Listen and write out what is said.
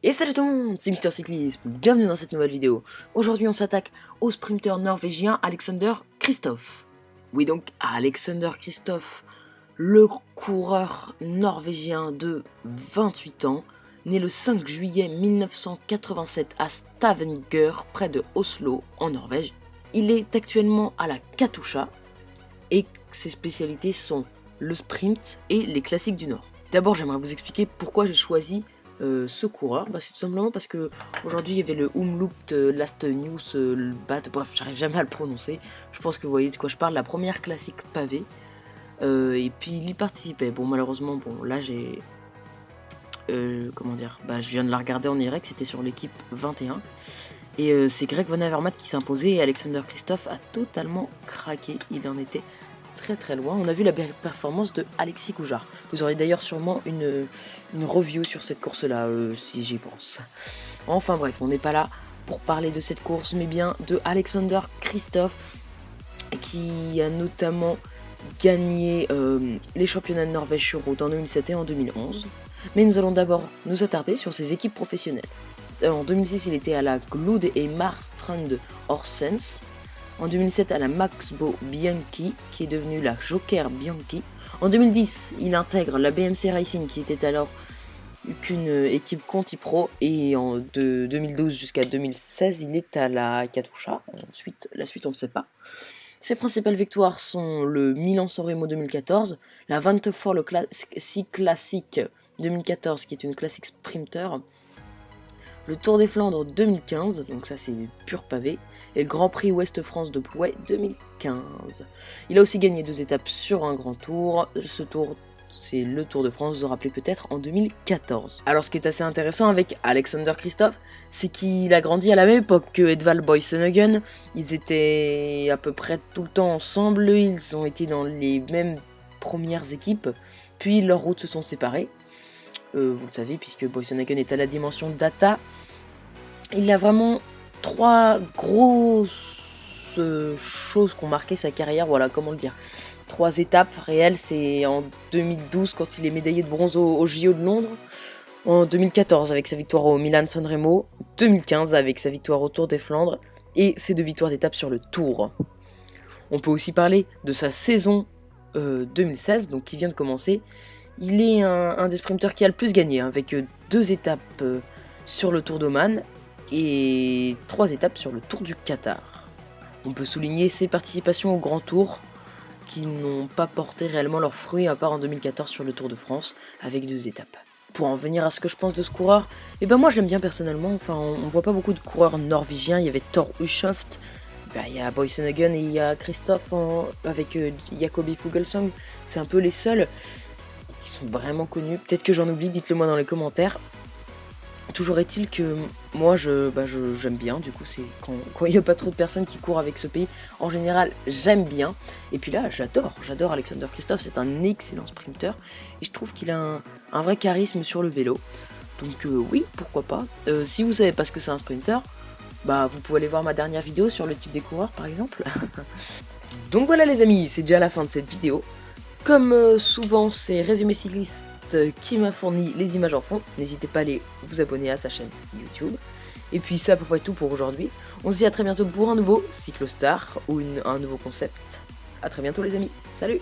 Et salut tout le monde, c'est Mister Cyclisme, bienvenue dans cette nouvelle vidéo. Aujourd'hui on s'attaque au sprinter norvégien Alexander Kristoff. Oui donc Alexander Kristoff, le coureur norvégien de 28 ans, né le 5 juillet 1987 à Stavanger, près de Oslo, en Norvège. Il est actuellement à la Katusha et ses spécialités sont le sprint et les classiques du Nord. D'abord j'aimerais vous expliquer pourquoi j'ai choisi ce coureur. C'est tout simplement parce que aujourd'hui il y avait le Umloop Last News bref j'arrive jamais à le prononcer, je pense que vous voyez de quoi je parle, la première classique pavée, et puis il y participait. Bon malheureusement là j'ai comment dire, je viens de la regarder en direct, c'était sur l'équipe 21 et c'est Greg Van Avermaet qui s'imposait et Alexander Kristoff a totalement craqué, il en était très loin. On a vu la belle performance de Alexis Coujard. Vous aurez d'ailleurs sûrement une review sur cette course là si j'y pense. Enfin bref, on n'est pas là pour parler de cette course mais bien de Alexander Kristoff qui a notamment gagné les championnats de Norvège sur route en 2007 et en 2011. Mais nous allons d'abord nous attarder sur ses équipes professionnelles. En 2006 il était à la Glud et Marstrand Horsens. En 2007 à la Maxbo Bianchi, qui est devenue la Joker Bianchi. En 2010, il intègre la BMC Racing, qui était alors qu'une équipe Conti Pro. Et de 2012 jusqu'à 2016, il est à la Katusha. Ensuite, la suite, on ne sait pas. Ses principales victoires sont le Milan-San Remo 2014, la Vantefor le Classic 2014, qui est une classique sprinter, le Tour des Flandres 2015, donc ça c'est pur pavé, et le Grand Prix Ouest-France de Plouay 2015. Il a aussi gagné 2 étapes sur un grand tour. Ce tour, c'est le Tour de France, vous vous rappelez peut-être, en 2014. Alors ce qui est assez intéressant avec Alexander Kristoff, c'est qu'il a grandi à la même époque que Edvald Boasson. Ils étaient à peu près tout le temps ensemble, ils ont été dans les mêmes premières équipes, puis leurs routes se sont séparées. Vous le savez, puisque Boasson est à la dimension data. Il a vraiment 3 grosses choses qui ont marqué sa carrière, voilà, comment le dire. 3 étapes réelles, c'est en 2012 quand il est médaillé de bronze au JO de Londres, en 2014 avec sa victoire au Milan-San Remo, 2015 avec sa victoire au Tour des Flandres, et ses 2 victoires d'étape sur le Tour. On peut aussi parler de sa saison 2016, donc qui vient de commencer. Il est un des sprinteurs qui a le plus gagné, avec 2 étapes sur le Tour d'Oman et 3 étapes sur le Tour du Qatar. On peut souligner ses participations au Grand Tour, qui n'ont pas porté réellement leurs fruits, à part en 2014 sur le Tour de France, avec 2 étapes. Pour en venir à ce que je pense de ce coureur, moi je l'aime bien personnellement. Enfin, on voit pas beaucoup de coureurs norvégiens. Il y avait Thor Hushovd, il y a Boasson et il y a Kristoff avec Jacobi Fuglsang. C'est un peu les seuls qui sont vraiment connus. Peut-être que j'en oublie, dites-le moi dans les commentaires. Toujours est-il que moi j'aime bien, du coup c'est quand il n'y a pas trop de personnes qui courent avec ce pays, en général j'aime bien. Et puis là j'adore Alexander Kristoff, c'est un excellent sprinter et je trouve qu'il a un vrai charisme sur le vélo. Donc oui, pourquoi pas. Si vous savez pas ce que c'est un sprinter, vous pouvez aller voir ma dernière vidéo sur le type des coureurs par exemple. Donc voilà les amis, c'est déjà la fin de cette vidéo. Comme souvent c'est Résumé Cycliste qui m'a fourni les images en fond. N'hésitez pas à aller vous abonner à sa chaîne YouTube. Et puis c'est à peu près tout pour aujourd'hui. On se dit à très bientôt pour un nouveau Cyclostar ou un nouveau concept. A très bientôt les amis, salut!